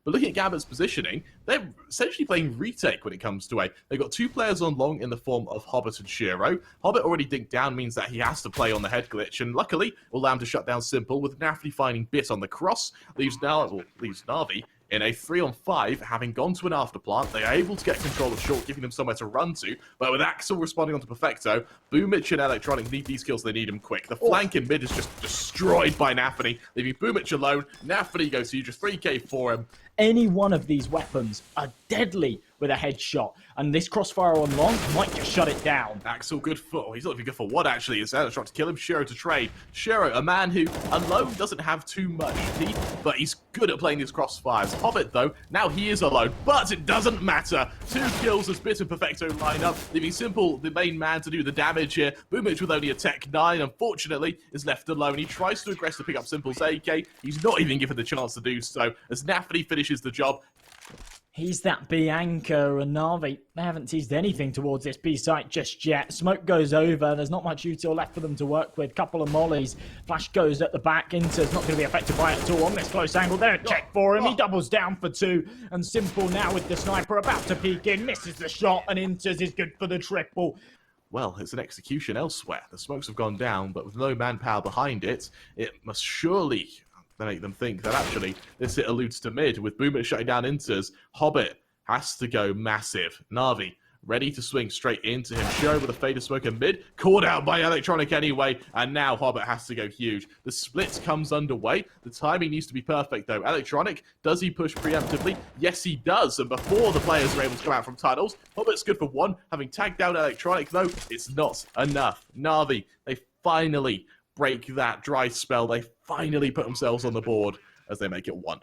But looking at Gambit's positioning, they're essentially playing retake when it comes to A. They've got two players on long in the form of Hobbit and Shiro. Hobbit already dinked down, means that he has to play on the head glitch, and luckily will allow him to shut down Simple, with NaVi finding Bit on the cross, leaves NaVi in a 3-on-5, having gone to an afterplant. They are able to get control of short, giving them somewhere to run to, but with Axel responding onto Perfecto, Boomich and Electronic need these kills, they need them quick. The flank in mid is just destroyed by NaVi, leaving Boomich alone. NaVi goes huge, just 3k for him. Any one of these weapons are deadly with a headshot, and this crossfire on long might just shut it down. Axel good for, he's not even good for one actually, it's Electronic to kill him, Shiro to trade. Shiro, a man who alone doesn't have too much teeth, but he's good at playing these crossfires. Hobbit though, now he is alone, but it doesn't matter. 2 kills as Bit and Perfecto line up, leaving Simple, the main man, to do the damage here. Boomich with only a Tech 9, unfortunately, is left alone. He tries to aggress to pick up Simple's AK, he's not even given the chance to do so, as NaVi finishes the job. He's that B anchor, and NaVi, they haven't teased anything towards this B site just yet. Smoke goes over, there's not much util left for them to work with. Couple of mollies. Flash goes at the back. Inter's not going to be affected by it at all on this close angle. They don't check for him. He doubles down for 2. And Simple now with the sniper about to peek in. Misses the shot, and Inter's is good for the triple. Well, it's an execution elsewhere. The smokes have gone down, but with no manpower behind it, it must surely make them think that actually this hit alludes to mid. With Boomer shutting down Inters, Hobbit has to go massive. NaVi ready to swing straight into him. Shiro with a fade of smoke in mid, caught out by Electronic anyway, and now Hobbit has to go huge. The split comes underway. The timing needs to be perfect though. Electronic, does he push preemptively? Yes, he does, and before the players are able to come out from tunnels, Hobbit's good for 1. Having tagged down Electronic though, it's not enough. NaVi, they finally break that dry spell. They finally put themselves on the board as they make it 1.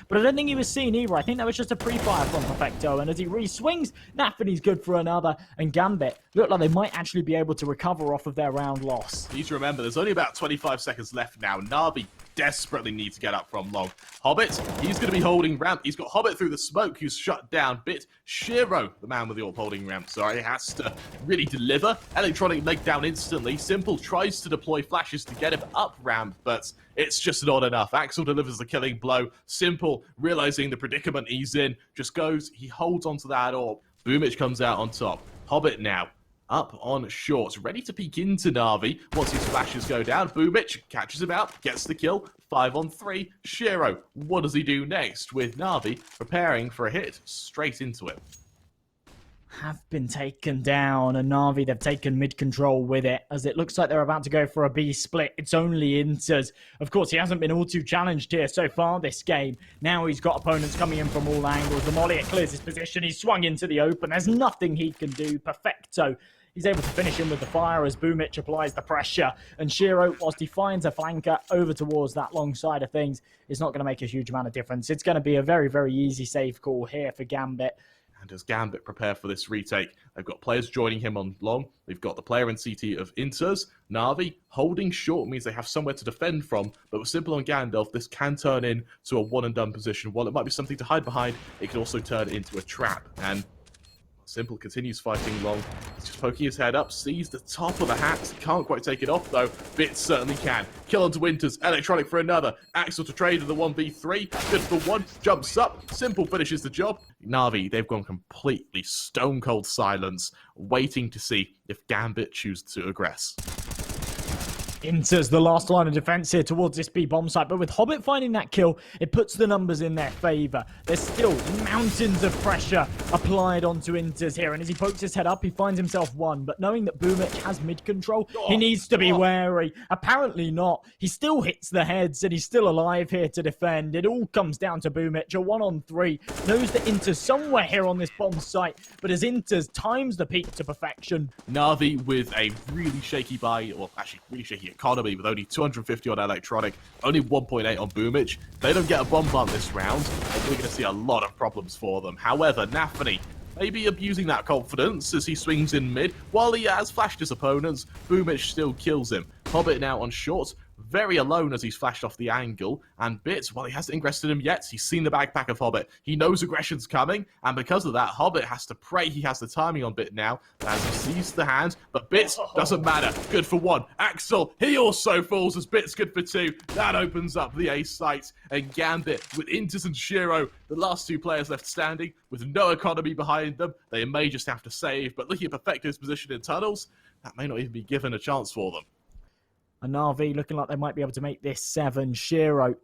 But I don't think he was seen either. I think that was just a pre-fire from Perfecto, and as he re-swings, NaVi's good for another, and Gambit look like they might actually be able to recover off of their round loss. You need to remember, there's only about 25 seconds left now. NaVi desperately needs to get up from long. Hobbit, he's going to be holding ramp. He's got Hobbit through the smoke, who's shut down. Bit, Shiro, the man with the AWP holding ramp, sorry, has to really deliver. Electronic leg down instantly. Simple tries to deploy flashes to get him up ramp, but it's just not enough. Axel delivers the killing blow. Simple, realizing the predicament he's in, just goes, he holds onto that AWP. Boomich comes out on top. Hobbit now up on short, ready to peek into NaVi. Once his flashes go down, Boomich catches him out, gets the kill. 5-on-3. Shiro, what does he do next? With NaVi preparing for a hit straight into him. Have been taken down, and NaVi, they've taken mid-control with it, as it looks like they're about to go for a B split. It's only Inters. Of course, he hasn't been all too challenged here so far this game. Now he's got opponents coming in from all angles. The molly, it clears his position. He's swung into the open. There's nothing he can do. Perfecto. He's able to finish him with the fire as Boomich applies the pressure. And Shiro, whilst he finds a flanker over towards that long side of things, is not going to make a huge amount of difference. It's going to be a very, very easy save call here for Gambit. And as Gambit prepare for this retake, they've got players joining him on long. They've got the player in CT of Inters. NaVi holding short means they have somewhere to defend from, but with Simple on Gandalf, this can turn into a one-and-done position. While it might be something to hide behind, it can also turn into a trap. And Simple continues fighting long. He's just poking his head up, sees the top of the hat. Can't quite take it off, though. Bit certainly can. Kill onto Winters. Electronic for another. Axel to trade in the 1v3. Good for 1. Jumps up. Simple finishes the job. NaVi, they've gone completely stone-cold silence, waiting to see if Gambit chooses to aggress. Inters the last line of defense here towards this B bomb site, but with Hobbit finding that kill, it puts the numbers in their favor. There's still mountains of pressure applied onto Inters here, and as he pokes his head up, he finds himself 1, but knowing that Boomich has mid control, he needs to be wary. Apparently not. He still hits the heads, and he's still alive here to defend. It all comes down to Boomich, a 1-on-3, knows that Inters somewhere here on this bomb site, but as Inters times the peak to perfection. NaVi with a really shaky buy, well, actually really shaky economy, with only 250 on Electronic, only 1.8 on Boomich. They don't get a bomb plant this round, and we're going to see a lot of problems for them. However, NaVi maybe abusing that confidence as he swings in mid. While he has flashed his opponents, Boomich still kills him. Hobbit now on short, very alone as he's flashed off the angle. And Bit, well, he hasn't ingressed him yet. He's seen the backpack of Hobbit. He knows aggression's coming, and because of that, Hobbit has to pray he has the timing on Bit now as he sees the hands. But Bit doesn't matter. Good for one. Axel, he also falls as Bit's good for two. That opens up the A site. And Gambit with Inters and Shiro, the last two players left standing with no economy behind them. They may just have to save, but looking at Perfecto's position in tunnels, that may not even be given a chance for them. And NaVi looking like they might be able to make this 7. Shiro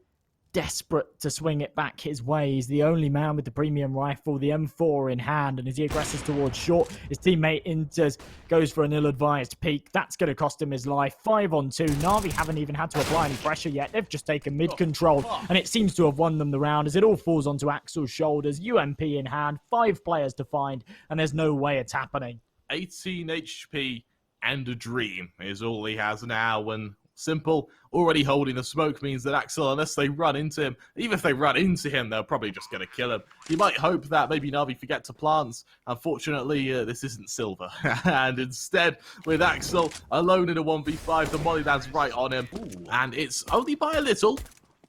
desperate to swing it back his way. He's the only man with the premium rifle, the M4 in hand, and as he aggresses towards short, his teammate Inters goes for an ill-advised peek. That's going to cost him his life. 5 on 2. NaVi haven't even had to apply any pressure yet. They've just taken mid-control, and it seems to have won them the round as it all falls onto Axel's shoulders. UMP in hand, 5 players to find, and there's no way it's happening. 18 HP and a dream is all he has now, and Simple already holding the smoke means that Axel, unless they run into him, even if they run into him, they're probably just going to kill him. You might hope that maybe NaVi forget to plant. Unfortunately, this isn't silver. And instead, with Axel alone in a 1v5, the molly lands right on him. And it's only by a little,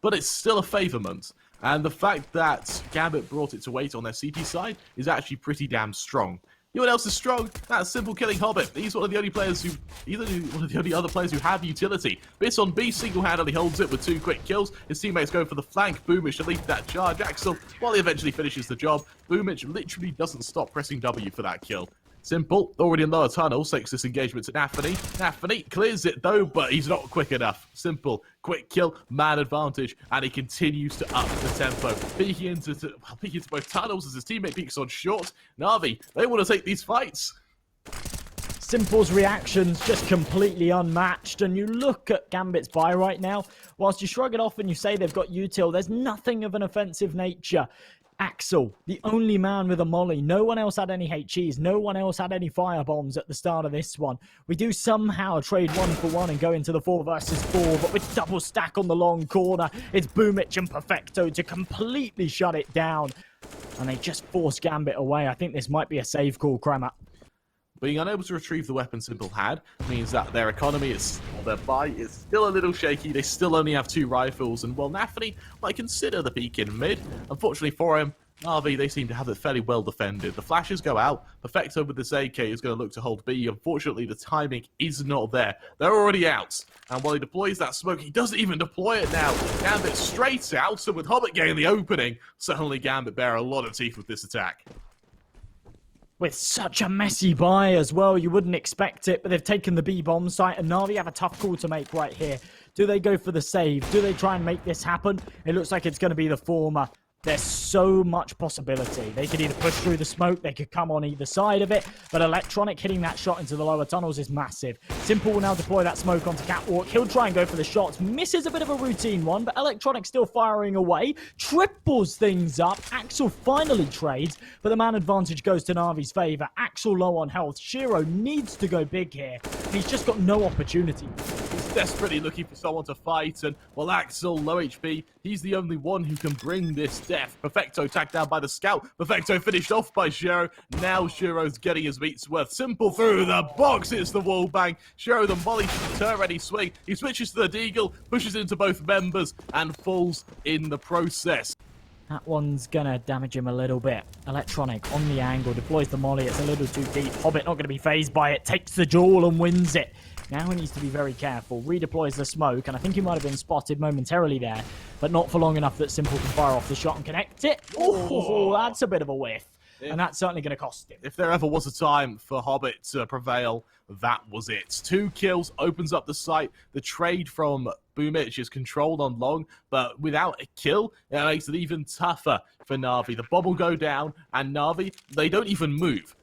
but it's still a favourment. And the fact that Gambit brought it to 8 on their CT side is actually pretty damn strong. You know what else is strong? That's Simple killing Hobbit. He's one of the only players who, one of the only other players who have utility. Bit on B single-handedly holds it with 2 quick kills. His teammates go for the flank. Boomich to lead that charge. Axel, while he eventually finishes the job, Boomich literally doesn't stop pressing W for that kill. Simple, already in lower tunnels, takes this engagement to NaVi. NaVi clears it though, but he's not quick enough. Simple, quick kill, man advantage, and he continues to up the tempo. Peeking into both tunnels as his teammate peeks on short. NaVi, they want to take these fights. Simple's reactions just completely unmatched, and you look at Gambit's buy right now, whilst you shrug it off and you say they've got util, there's nothing of an offensive nature. Axel, the only man with a molly. No one else had any HEs. No one else had any firebombs at the start of this one. We do somehow trade 1 for 1 and go into the 4 versus 4, but with double stack on the long corner, it's Boomich and Perfecto to completely shut it down. And they just force Gambit away. I think this might be a save call, Kramer. Being unable to retrieve the weapon Simple had means that their economy is, or their buy is still a little shaky. They still only have 2 rifles, and while NaVi might consider the peek in mid, unfortunately for him, NaVi, they seem to have it fairly well defended. The flashes go out. Perfecto with this AK is going to look to hold B. Unfortunately, the timing is not there. They're already out. And while he deploys that smoke, he doesn't even deploy it now. Gambit straight out, so with Hobbit getting the opening, suddenly Gambit bear a lot of teeth with this attack. With such a messy buy as well, you wouldn't expect it, but they've taken the B-bomb site, and NaVi have a tough call to make right here. Do they go for the save? Do they try and make this happen? It looks like it's going to be the former. There's so much possibility. They could either push through the smoke, they could come on either side of it, but Electronic hitting that shot into the lower tunnels is massive. Simple will now deploy that smoke onto Catwalk. He'll try and go for the shots. Misses a bit of a routine one, but Electronic still firing away. Triples things up. Axel finally trades, but the man advantage goes to NaVi's favor. Axel low on health. Shiro needs to go big here, and he's just got no opportunity. He's desperately looking for someone to fight, and while Axel, low HP, he's the only one who can bring this death. Perfecto tagged down by the scout. Perfecto finished off by Shiro. Now Shiro's getting his meat's worth. Simple through the box. It's the wall bang. Shiro the molly should deter any swing. He switches to the deagle, pushes into both members, and falls in the process. That one's gonna damage him a little bit. Electronic on the angle, deploys the molly. It's a little too deep. Hobbit not gonna be phased by it. Takes the jewel and wins it. Now he needs to be very careful. Redeploys the smoke, and I think he might have been spotted momentarily there, but not for long enough that Simple can fire off the shot and connect it. Oh, that's a bit of a whiff. And that's certainly going to cost him. If there ever was a time for Hobbit to prevail, that was it. 2 kills, opens up the site. The trade from Boomich is controlled on long, but without a kill, it makes it even tougher for NaVi. The bomb will go down, and NaVi, they don't even move.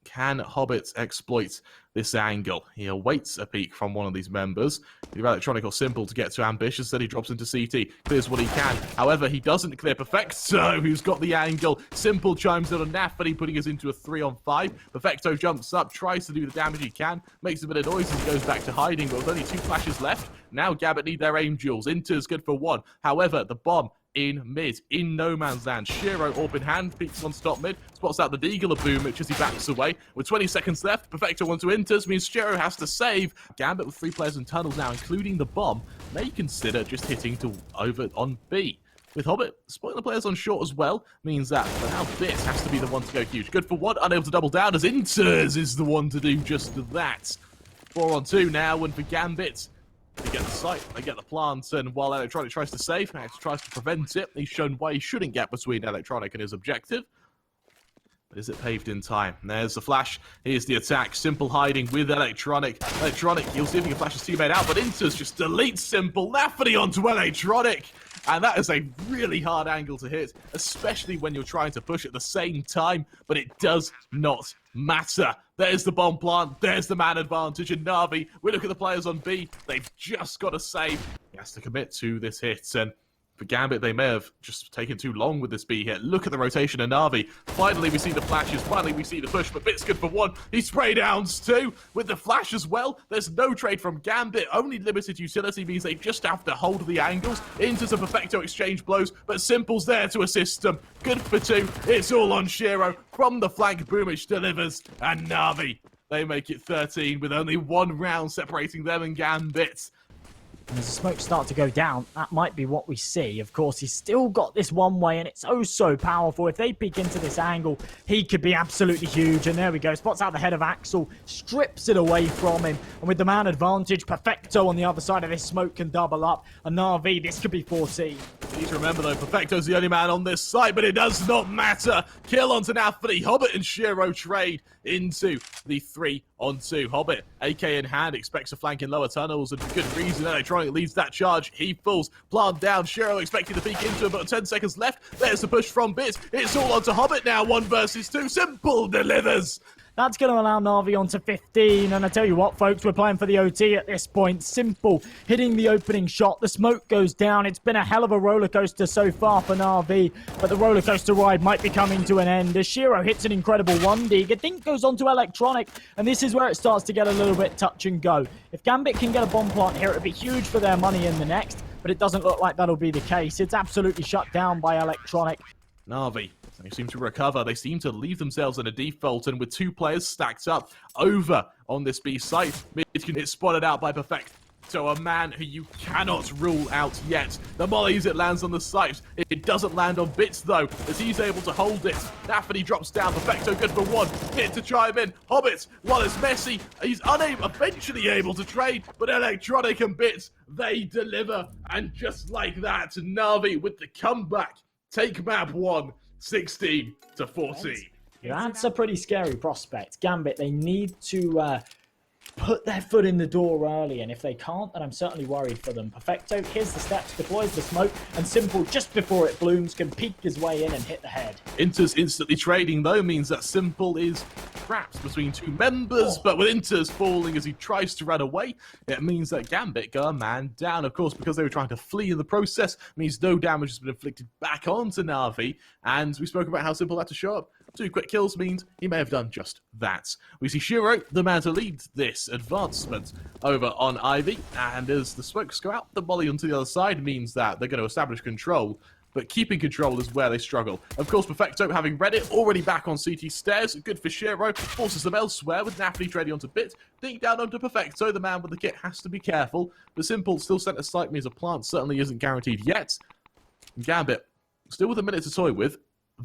Can Hobbit exploit this angle? He awaits a peek from one of these members. Either Electronic or Simple to get to Ambition. Instead, he drops into CT. Clears what he can. However, he doesn't clear Perfecto, who's got the angle. Simple chimes in on NaVi, putting us into a 3-on-5. Perfecto jumps up, tries to do the damage he can, makes a bit of noise as he goes back to hiding, but with only 2 flashes left, now Gambit need their aim duels. Inter's good for 1. However, the bomb in mid, in no man's land. Shiro, orb in hand, peeks on top mid, spots out the Deagle of Boomich as he backs away. With 20 seconds left, Perfecto onto enters, means Shiro has to save. Gambit with 3 players in tunnels now, including the bomb, may consider just hitting to over on B. With Hobbit, spoiling the players on short as well, means that for now Bits has to be the one to go huge. Good for one, unable to double down as Inters is the one to do just that. 4 on 2 now, and for Gambit, they get the site, they get the plants, and while Electronic tries to save, Max tries to prevent it. He's shown why he shouldn't get between Electronic and his objective. But is it paved in time? There's the flash. Here's the attack. Simple hiding with Electronic. Electronic, he'll see if he can flash his teammate out, but Inters just deletes Simple. NaVi onto Electronic. And that is a really hard angle to hit, especially when you're trying to push at the same time, but it does not matter. There's the bomb plant, there's the man advantage, and NaVi, we look at the players on B, they've just got to save. He has to commit to this hit, and for Gambit, they may have just taken too long with this B hit. Look at the rotation of NaVi. Finally, we see the flashes. Finally, we see the push, but Bit's good for one. He spray downs two with the flash as well. There's no trade from Gambit. Only limited utility means they just have to hold the angles. Into some Perfecto exchange blows, but Simple's there to assist them. Good for 2. It's all on Shiro. From the flank, Boomich delivers, and NaVi, they make it 13 with only 1 round separating them and Gambit. And as the smoke starts to go down, that might be what we see. Of course, he's still got this one way, and it's oh so powerful. If they peek into this angle, he could be absolutely huge. And there we go. Spots out the head of Axel, strips it away from him. And with the man advantage, Perfecto on the other side of this smoke can double up. And NaVi, this could be 14. You need to remember, though, Perfecto's the only man on this site, but it does not matter. Kill onto NaVi. Hobbit and Shiro trade into the 3 on 2. Hobbit, AK in hand, expects a flank in lower tunnels, and for good reason. Electronic leads that charge. He falls. Plant down. Shiro expecting to peek into him, but 10 seconds left. There's the push from Bit. It's all onto Hobbit now. 1 versus 2. Simple delivers. That's going to allow NaVi on to 15. And I tell you what, folks, we're playing for the OT at this point. Simple hitting the opening shot. The smoke goes down. It's been a hell of a roller coaster so far for NaVi, but the roller coaster ride might be coming to an end as Shiro hits an incredible 1D. I think goes on to Electronic, and this is where it starts to get a little bit touch and go. If Gambit can get a bomb plant here, it'd be huge for their money in the next, but it doesn't look like that'll be the case. It's absolutely shut down by Electronic. NaVi, they seem to recover. They seem to leave themselves in a default, and with 2 players stacked up over on this B site, Mid can get spotted out by Perfecto, a man who you cannot rule out yet. The mollies, it lands on the site. It doesn't land on Bits, though, as he's able to hold it. NaVi drops down. Perfecto good for 1. Bit to chime in. Hobbit, while it's messy, he's eventually able to trade, but Electronic and Bits, they deliver. And just like that, NaVi with the comeback. Take map 1, 16 to 14. That's a pretty scary prospect. Gambit, they need to put their foot in the door early, and if they can't, then I'm certainly worried for them. Perfecto, here's the steps, deploys the smoke, and Simple, just before it blooms, can peek his way in and hit the head. Inters instantly trading, though, means that Simple is trapped between 2 members, but with Inters falling as he tries to run away, it means that Gambit go a man down. Of course, because they were trying to flee in the process, means no damage has been inflicted back onto NaVi, and we spoke about how Simple had to show up. 2 quick kills means he may have done just that. We see Shiro, the man to lead this advancement over on Ivy, and as the smokes go out, the molly onto the other side means that they're going to establish control, but keeping control is where they struggle. Of course, Perfecto, having read it, already back on CT stairs. Good for Shiro, forces them elsewhere with NaVi trading onto Bit. Dink down onto Perfecto, the man with the kit has to be careful, but Simple still sent a sight means a plant certainly isn't guaranteed yet. Gambit, still with a minute to toy with,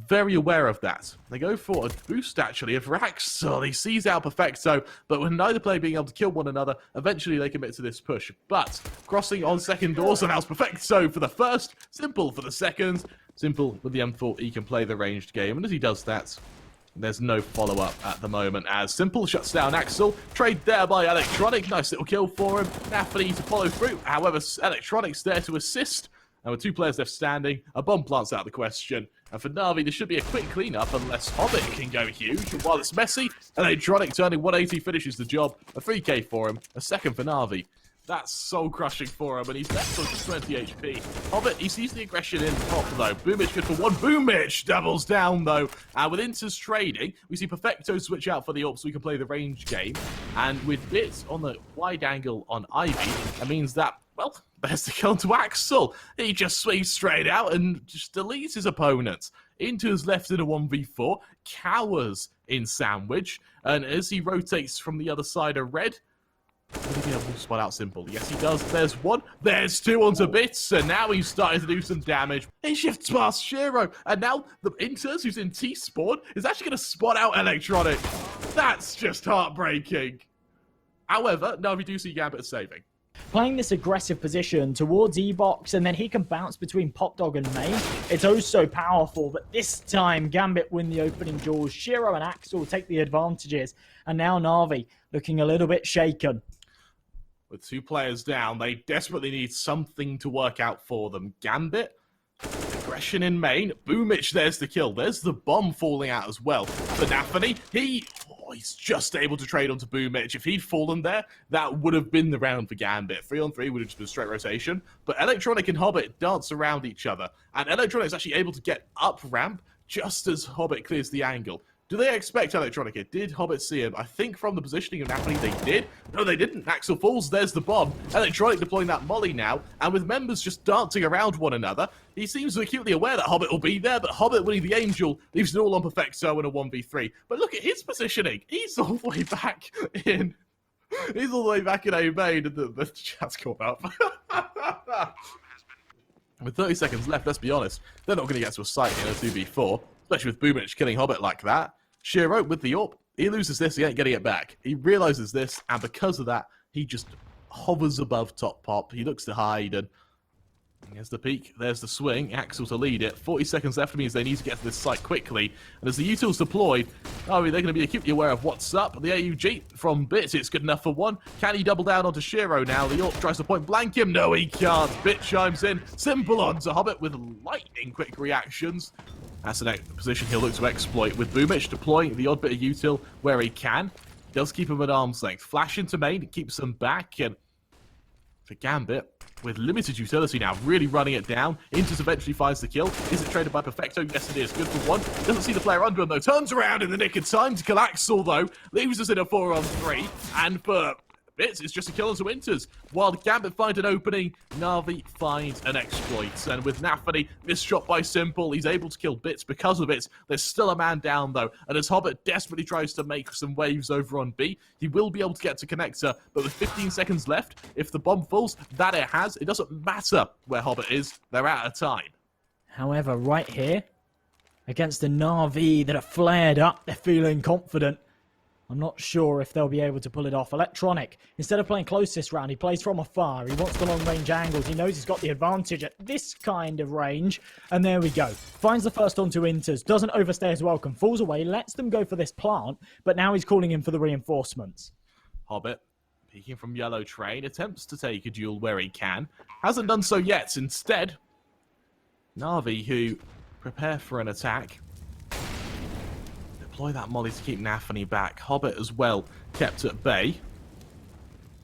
very aware of that. They go for a boost, actually, of Raxel. He sees out Perfecto, but with neither player being able to kill one another, eventually they commit to this push. But crossing on second doors allows Perfecto for the first, Simple for the second. Simple with the M4, he can play the ranged game, and as he does that, there's no follow-up at the moment as Simple shuts down Axel. Trade there by Electronic. Nice little kill for him. NaVi to follow through. However, Electronic's there to assist. And with 2 players left standing, a bomb plant's out of the question. And for NaVi, there should be a quick cleanup unless Hobbit can go huge. And while it's messy, Electronic turning 180 finishes the job. A 3k for him, a second for NaVi. That's soul-crushing for him, and he's left on just 20 HP. Hobbit, he sees the aggression in top, though. Boomich good for 1. Boomich doubles down, though. And with Inters trading, we see Perfecto switch out for the AWP so we can play the range game. And with Bits on the wide angle on Ivy, that means that, well, There's the kill to Axel. He just swings straight out and just deletes his opponent. Into his left in a 1v4, cowers in sandwich, and as he rotates from the other side of red, will he be able to spot out simple? Yes, he does. There's one. There's two onto bits, and now he's starting to do some damage. He shifts past Shiro, and now the Inters, who's in T-Spawn, is actually going to spot out Electronic. That's just heartbreaking. However, now we do see Gambit saving. Playing this aggressive position towards E-Box, and then he can bounce between Popdog and Main. It's oh so powerful, but this time Gambit win the opening duels. Shiro and Axel take the advantages, and now NaVi looking a little bit shaken. With two players down, they desperately need something to work out for them. Gambit, aggression in main. Boomich, there's the kill. There's the bomb falling out as well. For NaVi, he's just able to trade onto Boomich. If he'd fallen there, that would have been the round for Gambit. 3-on-3 would have just been straight rotation. But Electronic and Hobbit dance around each other. And Electronic is actually able to get up ramp just as Hobbit clears the angle. Do they expect Electronic here? Did Hobbit see him? I think from the positioning of NaVi, they did. No, they didn't. Axel falls. There's the bomb. Electronic deploying that molly now. And with members just dancing around one another, he seems acutely aware that Hobbit will be there, but Hobbit winning the Angel leaves it all on Perfecto in a 1v3. But look at his positioning. He's all the way back in... He's all the way back in A main, and the chat's caught up. With 30 seconds left, let's be honest, they're not going to get to a site in a 2v4. Especially with Boomich killing Hobbit like that. Shiro with the AWP. He loses this, he ain't getting it back. He realizes this, and because of that, he just hovers above top pop. He looks to hide, and there's the peek, there's the swing. Axel to lead it. 40 seconds left means they need to get to this site quickly. And as the util's deployed, they're going to be acutely aware of what's up. The AUG from Bit, it's good enough for one. Can he double down onto Shiro now? The AWP tries to point blank him. No, he can't. Bit chimes in. Simple onto Hobbit with lightning quick reactions. That's an position he'll look to exploit, with Boomich deploying the odd bit of util where he can. He does keep him at arm's length. Flash into main, it keeps them back, and for Gambit, with limited utility now, really running it down. Inters eventually finds the kill. Is it traded by Perfecto? Yes, it is. Good for one. Doesn't see the player under him, though. Turns around in the nick of time to kill Axel, though. Leaves us in a 4-on-3, and for Bits, it's just a kill into Inters. While Gambit find an opening, NaVi finds an exploit. And with NaVi, missed shot by Simple, he's able to kill Bits because of it. There's still a man down, though. And as Hobbit desperately tries to make some waves over on B, he will be able to get to Connector. But with 15 seconds left, if the bomb falls, that it has, it doesn't matter where Hobbit is. They're out of time. However, right here, against the NaVi that are flared up, they're feeling confident. I'm not sure if they'll be able to pull it off. Electronic, instead of playing close this round, he plays from afar. He wants the long-range angles. He knows he's got the advantage at this kind of range. And there we go. Finds the first onto Inters. Doesn't overstay his welcome. Falls away. Lets them go for this plant. But now he's calling in for the reinforcements. Hobbit, peeking from yellow train, attempts to take a duel where he can. Hasn't done so yet. Instead, NaVi, who prepare for an attack, deploy that molly to keep NaVi back. Hobbit as well kept at bay.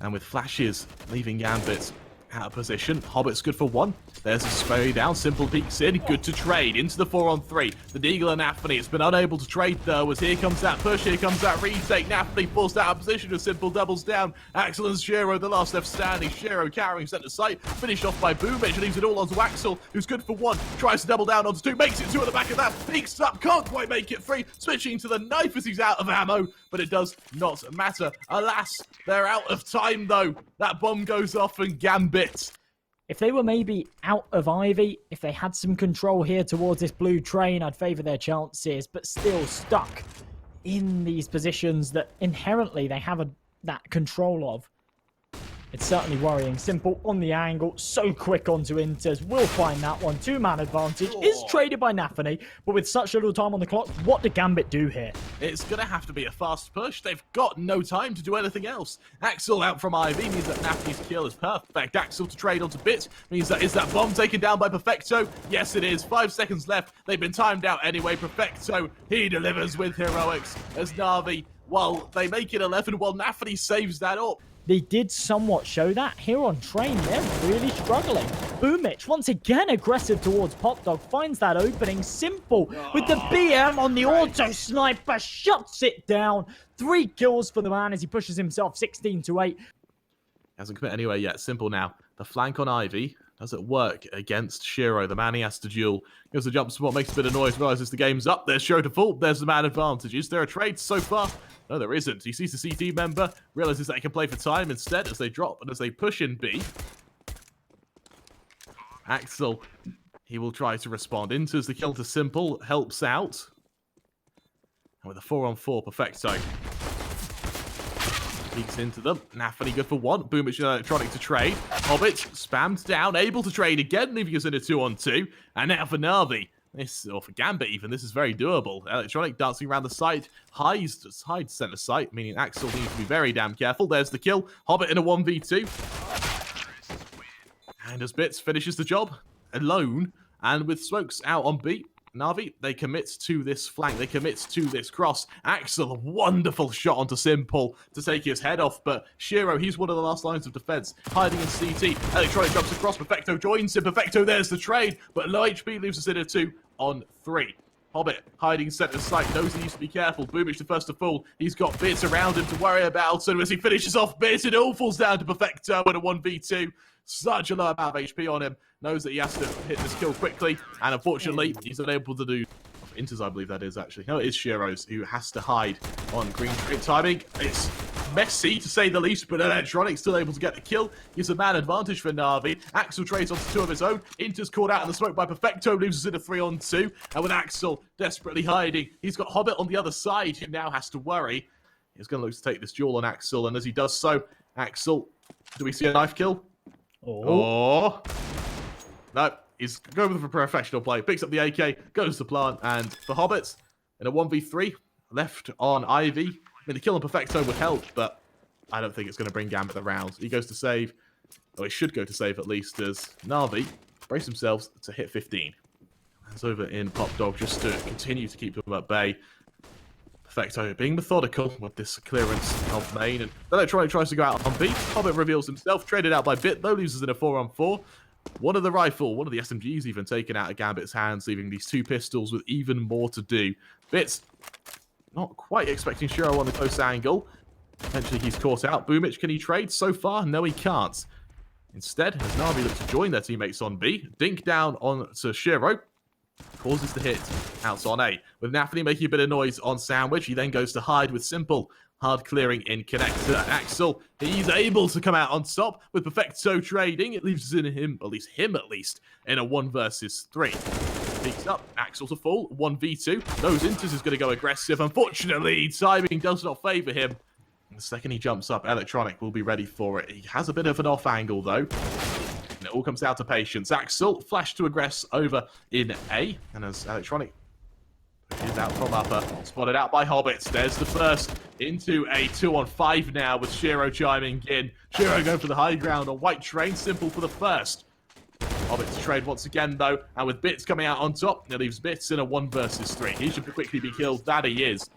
And with flashes leaving Gambit out of position. Hobbit's good for one. There's a spray down. Simple peeks in. Good to trade. Into the 4-on-3. The Deagle and NaVi. It's been unable to trade though, as here comes that push. Here comes that retake. NaVi forced out of position as Simple doubles down. Axel and Shiro, the last left standing. Shiro carrying centre sight. Finished off by Boomich. Leaves it all onto Axel, who's good for one. Tries to double down onto two. Makes it two at the back of that. Peeks up. Can't quite make it three. Switching to the knife as he's out of ammo. But it does not matter. Alas, they're out of time though. That bomb goes off and Gambit. If they were maybe out of Ivy, if they had some control here towards this blue train, I'd favour their chances, but still stuck in these positions that inherently they have that control of. It's certainly worrying. Simple on the angle, so quick onto Inters. Will find that one. Two-man advantage. Is traded by NaVi, but with such little time on the clock, what did Gambit do here? It's going to have to be a fast push. They've got no time to do anything else. Axel out from Ivy means that NaVi's kill is perfect. Axel to trade onto Bit means that is that bomb taken down by Perfecto? Yes, it is. 5 seconds left. They've been timed out anyway. Perfecto, he delivers with heroics as NaVi, while they make it 11, while NaVi saves that up. They did somewhat show that here on train. They're really struggling. Boomich, once again aggressive towards Popdog, finds that opening. Simple with the BM on the auto sniper, shuts it down. 3 kills for the man as he pushes himself 16-8. Hasn't committed anywhere yet. Simple now. The flank on Ivy. Does it work against Shiro, the man he has to duel? Goes to jump spot, makes a bit of noise, realizes the game's up. There's Shiro to fall. There's the man advantage. Is there a trade so far? No, there isn't. He sees the CT member, realizes that he can play for time instead as they drop and as they push in B. Axel, he will try to respond. Enters the kill to Simple, helps out. And with a 4-on-4 perfecto. Peeks into them. NaVi good for one. Boomich and Electronic to trade. Hobbit spammed down, able to trade again, leaving us in a 2-on-2. And now for NaVi. This, or for Gambit even, this is very doable. Electronic dancing around the site. Hides center site, meaning Axel needs to be very damn careful. There's the kill. Hobbit in a 1v2. And as Bits finishes the job alone, and with smokes out on B, NaVi, they commit to this flank, they commit to this cross. Axel, a wonderful shot onto Simple to take his head off, but Shiro, he's one of the last lines of defense, hiding in CT. Electronic jumps across, Perfecto joins him, Perfecto, there's the trade, but low HP leaves us in a 2-on-3. Hobbit, hiding center site, knows he needs to be careful. Boomich the first to fall. He's got Bits around him to worry about, and as he finishes off Bits, it all falls down to Perfecto in a 1v2. Such a low amount of HP on him. Knows that he has to hit this kill quickly, and unfortunately, he's unable to do... Inters, I believe that is, actually. No, it is Shiro's, who has to hide on green screen timing. It's messy, to say the least, but Electronic still able to get the kill. Gives a man advantage for NaVi. Axel trades onto 2 of his own. Inter's caught out in the smoke by Perfecto, leaves us in a 3-on-2. And with Axel desperately hiding, he's got Hobbit on the other side, who now has to worry. He's going to look to take this duel on Axel, and as he does so, Axel, do we see a knife kill? Oh. No, he's going for professional play. Picks up the AK, goes to plant, and for Hobbits, in a 1v3, left on Ivy. I mean, the kill on Perfecto would help, but I don't think it's going to bring Gambit the round. He goes to save, or he should go to save at least, as NaVi brace themselves to hit 15. That's over in Pop Dog just to continue to keep them at bay. Perfecto being methodical with this clearance of main, and Electronic tries to go out on B. Hobbit reveals himself, traded out by Bit, though loses in a 4-on-4. One of the SMGs even taken out of Gambit's hands, leaving these 2 pistols with even more to do. Bits not quite expecting Shiro on the close angle. Eventually he's caught out. Boomich, can he trade? So far, no he can't. Instead, as NaVi looks to join their teammates on B, dink down on to Shiro. Causes the hit out on A. With NaVi making a bit of noise on Sandwich, he then goes to hide with Simple. Hard clearing in connector. Axel, he's able to come out on top with Perfecto trading. It leaves him, at least, in a 1 versus 3. Peeks up, Axel to fall, 1v2. Those Inters is going to go aggressive. Unfortunately, timing does not favour him. The second he jumps up, Electronic will be ready for it. He has a bit of an off angle, though. And it all comes down to patience. Axel, flash to aggress over in A. And as Electronic is out from upper, spotted out by Hobbits. There's the first into a 2-on-5 now with Shiro chiming in. Shiro going for the high ground on White Train. Simple for the first. Hobbits trade once again, though, and with Bits coming out on top, it leaves Bits in a 1 versus 3. He should quickly be killed. That he is.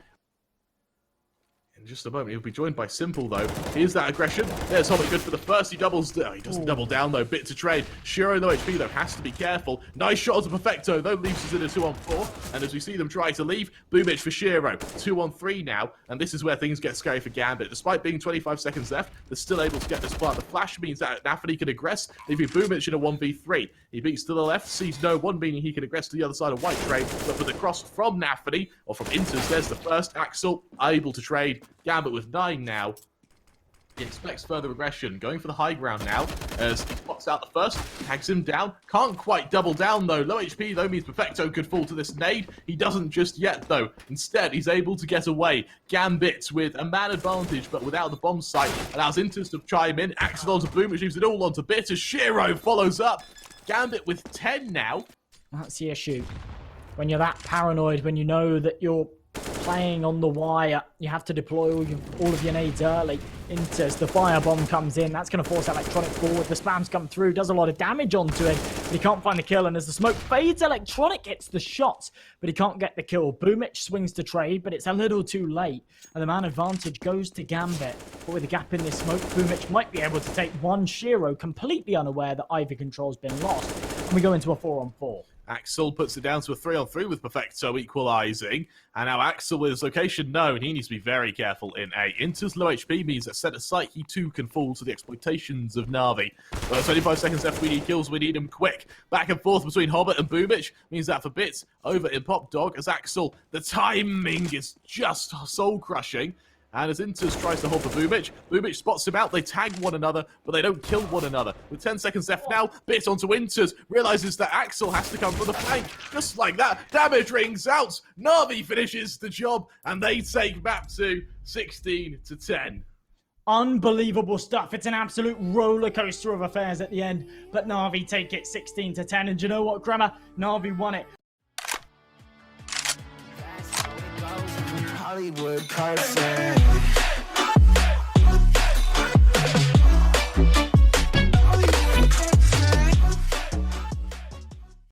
In just a moment, he'll be joined by Simple, though. Here's that aggression. There's Hobbit good for the first. He doubles. He doesn't double down, though. Bit to trade. Shiro, no HP, though, has to be careful. Nice shot onto Perfecto, though, leaves us in a 2-on-4. And as we see them try to leave, Boomich for Shiro. 2-on-3 now, and this is where things get scary for Gambit. Despite being 25 seconds left, they're still able to get this plant. The flash means that NaVi can aggress, leaving Boomich in a 1v3. He beats to the left, sees no one, meaning he can aggress to the other side of White Train. But for the cross from NaVi, or from Inters, there's the first. Axel, able to trade. Gambit with 9 now. He expects further aggression. Going for the high ground now as he spots out the first. Tags him down. Can't quite double down, though. Low HP, though, means Perfecto could fall to this nade. He doesn't just yet, though. Instead, he's able to get away. Gambit with a man advantage, but without the bomb sight. Allows Inters to chime in. Axel onto Boom, which leaves it all onto Bit as Shiro follows up. Gambit with 10 now. That's the issue. When you're that paranoid, when you know that you're playing on the wire, you have to deploy all of your nades early. Inters, the firebomb comes in, that's going to force Electronic forward. The spams come through, does a lot of damage onto him, but he can't find the kill, and as the smoke fades, Electronic hits the shots, but he can't get the kill. Boomich swings to trade, but it's a little too late, and the man advantage goes to Gambit. But with a gap in this smoke, Boomich might be able to take one. Shiro completely unaware that Ivy control's been lost, and we go into a 4-on-4. Axel puts it down to a 3-on-3 with Perfecto equalizing. And now Axel with his location known, he needs to be very careful in A. Inter's low HP means that set aside, he too can fall to the exploitations of NaVi. Well, 25 seconds left, we need kills, we need them quick. Back and forth between Hobbit and Boomich means that for Bits over in Pop Dog as Axel, the timing is just soul-crushing. And as Inters tries to hold for Boomich, Boomich spots him out, they tag one another, but they don't kill one another. With 10 seconds left now, Bit onto Inters, realizes that Axel has to come from the flank. Just like that, damage rings out, NaVi finishes the job, and they take map 2, 16-10. Unbelievable stuff. It's an absolute roller coaster of affairs at the end, but NaVi take it 16-10, and you know what, Grammar? NaVi won it. Hollywood person.